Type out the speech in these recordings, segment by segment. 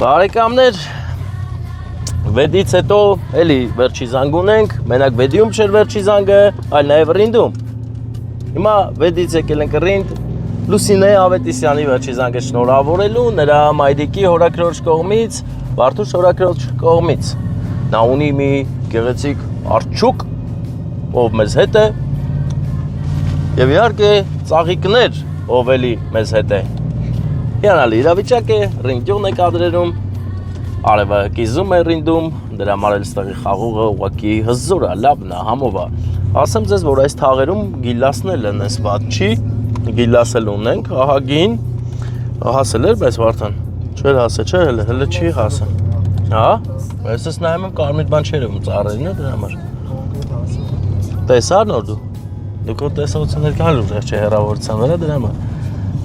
Բարեկամներ, վեդից հետո էլի վերջի զանգ ունենք, մենակ վեդիում չէր վերջի զանգը, այլ նաև ռինդում։ Հիմա վեդից եկել ենք ռիnd Լուսինե Ավետիսյանի վերջի զանգը շնորհավորելու, նրա մայրիկի հորաքրոջ կողմից, Վարդուշ հորաքրոջ կողմից։ Նա ունի մի գեղեցիկ արջուկ, ով մեզ հետ է, եւ իհարկե ծաղիկներ, ով էլի մեզ հետ է։ Հիանալի իրավիճակ է, ռինդյուն է կադրերում, արևը կիզում է ռինդում, դրա համար էլ ստեղի խաղողը ուղղակի հզոր է, լավն է, համով է։ Ասեմ ձեզ, որ այս թաղերում գիլասնել են այս վատ չի, գիլասել ունենք, ահագին, հասել էր, բայց Վարդան, չէր հասել, չէր, հələ չի հասել։ Հա, ես ես նայում եմ կարմիր բան չեր եմ ծառերին է դրա համար։ Տեսար նոր դու։ Դու քո տեսողություններ կան ուժեղ չէ հեռավորության վրա դրա համար։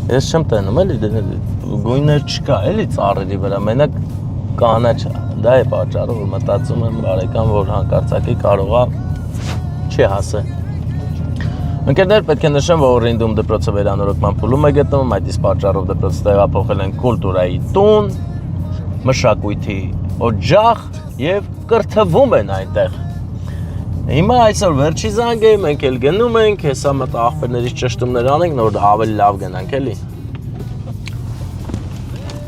Ես չեմ տենում էլի գույներ չկա էլի ծառերի վրա, մենակ կանաչ է, դա է պատճառը, որ մտածում եմ բարեկամ, որ հանկարծակի կարողա չի հասել։ Ընկերներ, պետք է նշեմ, որ ռինդում դպրոցը վերանորոգման փուլում է գտնվում, այդ իսկ պատճառով դպրոցը տեղափոխել են կուլտուրայի տուն, մշակույթի օջախ եւ կրթվում են այնտեղ։ Հիմա այսօր վերջի զանգ է, մենք էլ գնում ենք, հեսա մտ աղբերներից ճշտումներ անենք, նոր ավելի լավ գնանք էլի։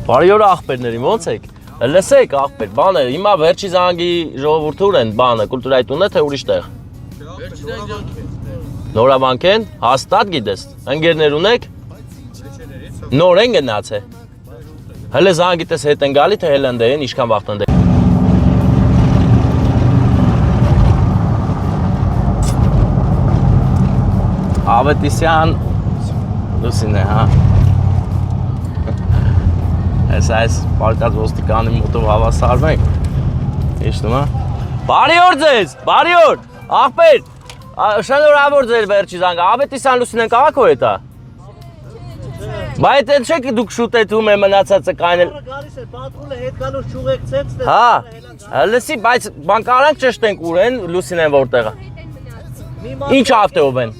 Բարի օր աղբերների, ո՞նց եք։ Լսեք աղբեր, բանը, հիմա վերջի զանգի ժողովուրդուր են բանը, կուլտուրայի տունն է, թե ուրիշ տեղ։ Վերջի զանգ Նորավանք են, հաստատ գիտես, ընկերներ ունեք։ Նոր են գնացել։ Հələ զանգի տես հետ են գալի, թե հել ընդ են, ինչքան վաղտ ընդ են։ Ավետիսյան Լուսինե, հա։ Այս պարկած ոստիկանի մոտով հավասարվենք։ Իշտում, հա։ Բարի օր ձեզ, բարի օր, աղբեր, շնորհավոր ձեր վերջի զանգը, Ավետիսյան Լուսինեն քաղաք է դա։ Բայց էլ չեք դուք շուտեցում է մնացածը կանել։ Գալիս է, պատրուլը հետ գալուց ճուղեկցեց, հա, լսի, բայց բան կարանք ճշտենք ուր են Լուսինեն որտեղ է։ Ինչ ավտոյով են։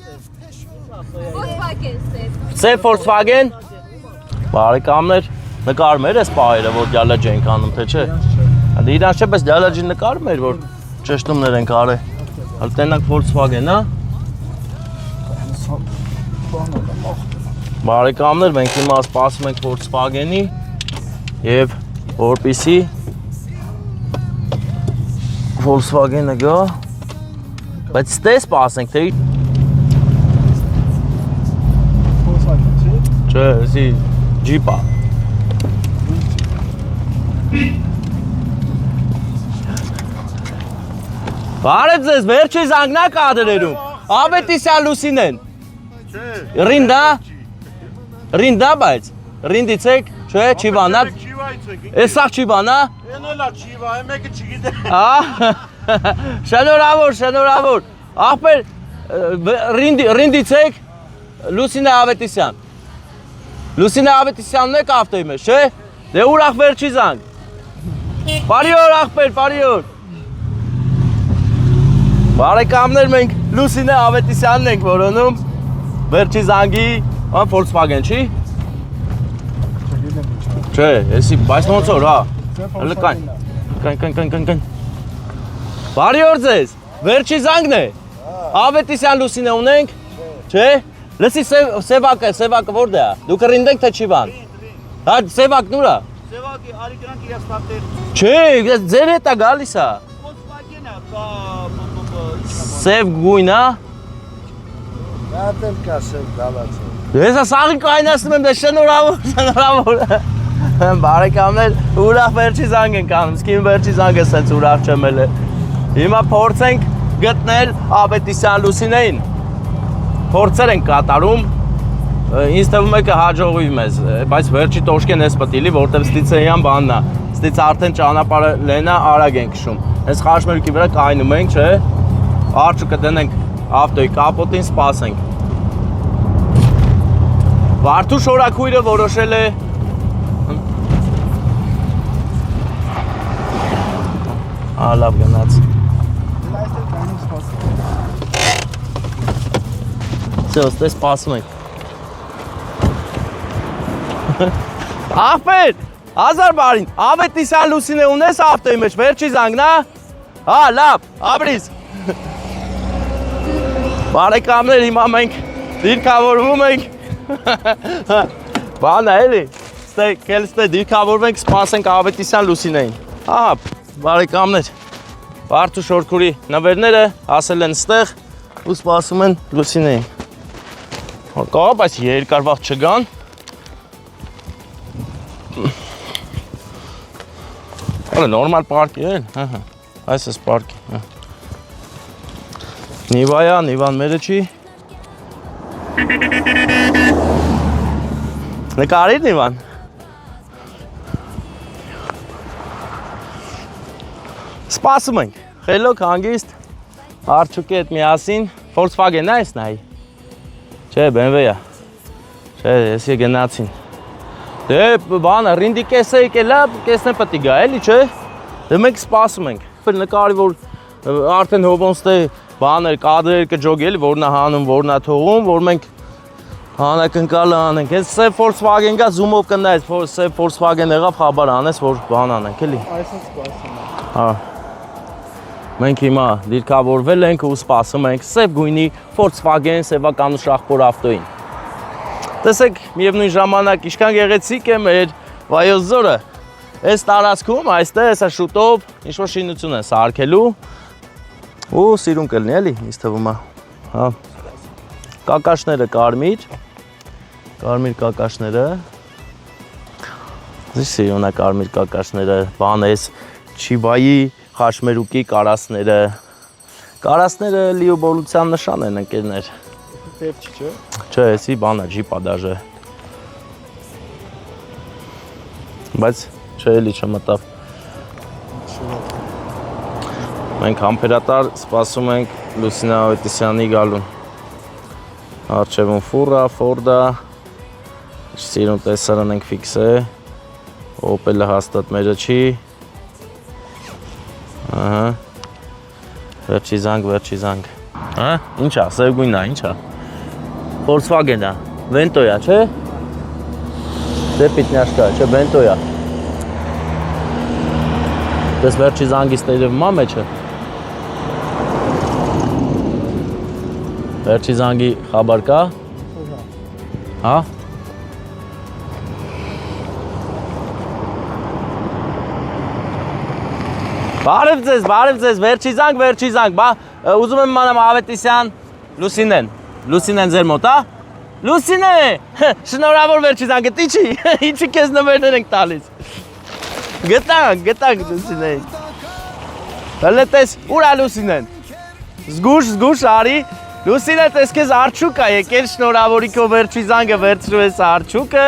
Սև Volkswagen։ Բարեկամներ, նկարում էր այս պահերը, որ դիալաջի ենք անում, թե չէ։ Հələ իրանց չէ, բայց դիալաջի նկարում էր, որ ճշտումներ ենք արել։ Հələ տենակ Volkswagen, հա։ Բարեկամներ, մենք հիմա սպասում ենք Volkswagen-ի եւ որպեսզի Volkswagen-ը գա, բայց ստե սպասենք, թե Չէ, էսի ջիպ է։ Բարև ձեզ, վերջի զանգն է կադրերում։ Ավետիսյան Լուսինեն։ Չէ։ Ռինդա։ Ռինդա բայց։ Ռինդից եք, չէ, Չիվանա։ Էսա Չիվանա։ Ենելա Չիվա, մեկը չգիտեմ։ Շնորհավոր։ Աղբեր, ռինդից եք Լուսինե Ավետիսյան։ Լուսինե Ավետիսյանն եք ավտոյի մեջ, չէ։ Դե ուրախ վերջի զանգ։ Բարի օր աղբեր, բարի օր։ Բարեկամներ, մենք Լուսինե Ավետիսյանն ենք որոնում։ Վերջի զանգի, Volkswagen չի։ Չէ, էսի, բայց ոնց որ, հա։ Հələ կան։ Բարի օր ձեզ։ Վերջի զանգն է։ Ավետիսյան Լուսինե ունենք։ Չէ։ Լսի սևակը որտե է։ Դուք ռիnd եք թե Չիվան։ Հա, սևակն ուր է։ Սևակի արիկրանք իրաց տապտեր։ Չէ, ձեր հետ է գալիս է։ Volkswagen-ը Սև գույն է։ Դատել կա սև դալացը։ Ես սաղի կայնացնում եմ, դե շնորհավոր։ Բարեկամներ, ուրախ վերջի զանգ ենք անում, իսկ իմ վերջի զանգը սենց ուրախ չեմ էլ է։ Հիմա փորձենք գտնել Ավետիսյան Լուսինեին։ Փորձեր են կատարում, ինձ թվում է կհաջողվի մեզ, բայց վերջի տոշկեն էս պտիլի, որտև ստիցեյան բանն է, ստից արդեն ճանապարհը լենա արագ ենք քշում։ Այս խաշմերուկի վրա կայնում ենք, չէ։ Արջուկը դնենք ավտոյի կապոտին, սպասենք։ Վարդուշ հորաքույրը որոշել է լավ գնաց։ Ստե սպասում ենք։ Աղբեր, 1000 բարին, Ավետիսյան Լուսինե ունես ավտոյի մեջ, վերջի զանգն, հա, լավ, ապրիս։ Բարեկամներ, հիմա մենք դիրքավորվում ենք։ Բան է, էլի, կելստե դիրքավորվենք, սպասենք Ավետիսյան Լուսինեին։ Ահա, բարեկամներ, Վարդու Շորքուրի նվերները ասել են ստեղ ու սպասում են Լուսինեին։ Կարող բայց երկար վաղ չգան։ Հələ նորմալ պարկի է, այս ես պարկի։ Նիվայա, Նիվան մերը չի։ Նկարիր Նիվան։ Սպասում ենք, խելոք հանգիստ, արջուկի հետ միասին, Volkswagen-ն է ես նայի։ Չէ, BMW-ը, չէ, ես գնացին։ Դե բանը, ռինդի կեսը եկելա, կեսն է պտի գա, էլի չէ։ Դե մենք սպասում ենք, նկարի, որ արդեն հովոնց թե բաներ, կադրեր կջոգ էլի, որն է հանում, որն է թողում, որ մենք հանակնկալը անենք։ Ես սև Volkswagen գա, զումով կնայես, սև Volkswagen եղավ, խաբար անես, որ բան անենք, էլի։ Այսինչ սպասում ենք։ Հա։ Մենք հիմա դիրքավորվել ենք ու սպասում ենք սև գույնի Volkswagen սևական ու շախպոր ավտոյին։ Տեսեք, միևնույն ժամանակ ինչքան գեղեցիկ է մեր Վայոց ձորը։ Այս տարածքում, այստեղ, հեսա շուտով ինչ-որ շինություն են սարքելու ու սիրուն կլինի, էլի, ինձ թվում է։ Հա։ Կակաշները կարմիր կակաշները։ Ինչ սիրուն է կարմիր կակաշները, բան էս Չիվայի խաշմերուկի կարասները։ Կարասները լիոբոլության նշան են ընկերներ։ Տեպ չի, չէ։ Չէ, էսի բան է, ջիպա դաժե։ Բայց չէ էլի չմտավ։ Մենք համբերատար սպասում ենք Լուսինե Ավետիսյանի գալուն։ Արջևում ֆուռա, ֆորդա, սիրուն տեսարան ենք ֆիքսե, օպելը հաստատ մերը չի։ Ահա, վերջի զանգ։ Հա, ինչա, սև գույնա, ինչա։ Volkswagen-ա, Vento-յա, չէ։ Դե պիտնյաշկա, չէ, Vento-յա։ Դες վերջի զանգից տերևում ա մեջը։ Վերջի զանգի խաբար կա։ Հա։ Բարև ձեզ, վերջի զանգ, բա, ուզում եմ մանամ Ավետիսյան Լուսինեն ձեր մոտ, հա։ Լուսինե, շնորհավոր վերջի զանգը, տիչի, ինչի քեզ նվերներ ենք տալիս։ Գտանք Լուսինեին։ Հələ տես, ուր է Լուսինեն։ Զգուշ արի։ Լուսինե, տես քեզ արջուկ է եկել, շնորհավորիքով վերջի զանգը վերցրու ես արջուկը,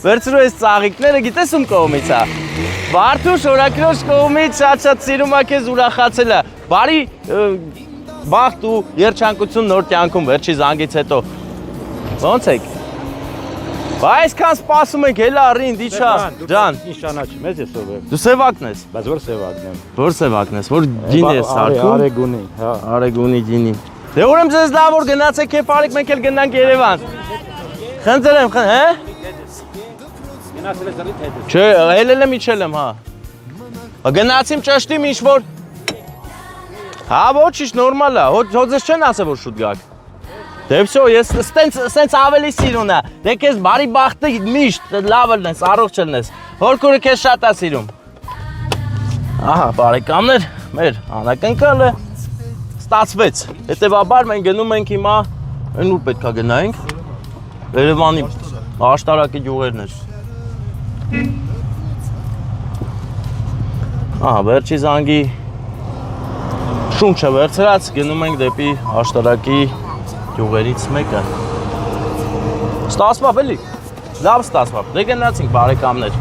վերցրու ես ծաղիկները, գիտես ում կողմից է։ Վարդու Շորակրոշ կողմից շատ սիրում է քեզ ուրախացել է։ Բարի բախտ ու երջանկություն նոր կյանքում վերջի զանգից հետո։ Ոնց եք։ Բա այսքան սպասում ենք, հելա ռինդ, իչա, ջան։ Ինչ ճանաչի, մեզ ես ով եմ։ Դու սևակն ես։ Բայց որ սևակն եմ։ Որ սևակն ես, որ ջին ես սարքում։ Արեգունի, հա։ Արեգունի ջինի։ Դե ուրեմն ձեզ լավ որ գնացեք քեֆ արեք, մենք էլ գնանք Երևան։ Խնդրեմ, հե։ Գնացել ես դրիտ հետ։ Չէ, ելել եմ իջել եմ, հա։ Գնացիմ ճշտիմ ինչ-որ։ Հա, ոչինչ նորմալ է, հո ձեզ չեն ասել որ շուտ գաք։ Դե վсё, ես սենց ավելի սիրուն է։ Դե քեզ բարի բախտը միշտ լավ լնես, առողջ լնես։ Հորքուրը քեզ շատ է սիրում։ Ահա, բարեկամներ, մեր անակնկալը ստացվեց։ Հետևաբար մենք գնում ենք հիմա, այն ուր պետք է գնայինք։ Երևանի աշտարակի գյուղերներ։ Ահա, վերջի զանգի շունչը վերցրած, գնում ենք դեպի աշտարակի գյուղերից մեկը։ Ստացվավ էլի, լավ ստացվավ, դե գնացինք բարեկամներ։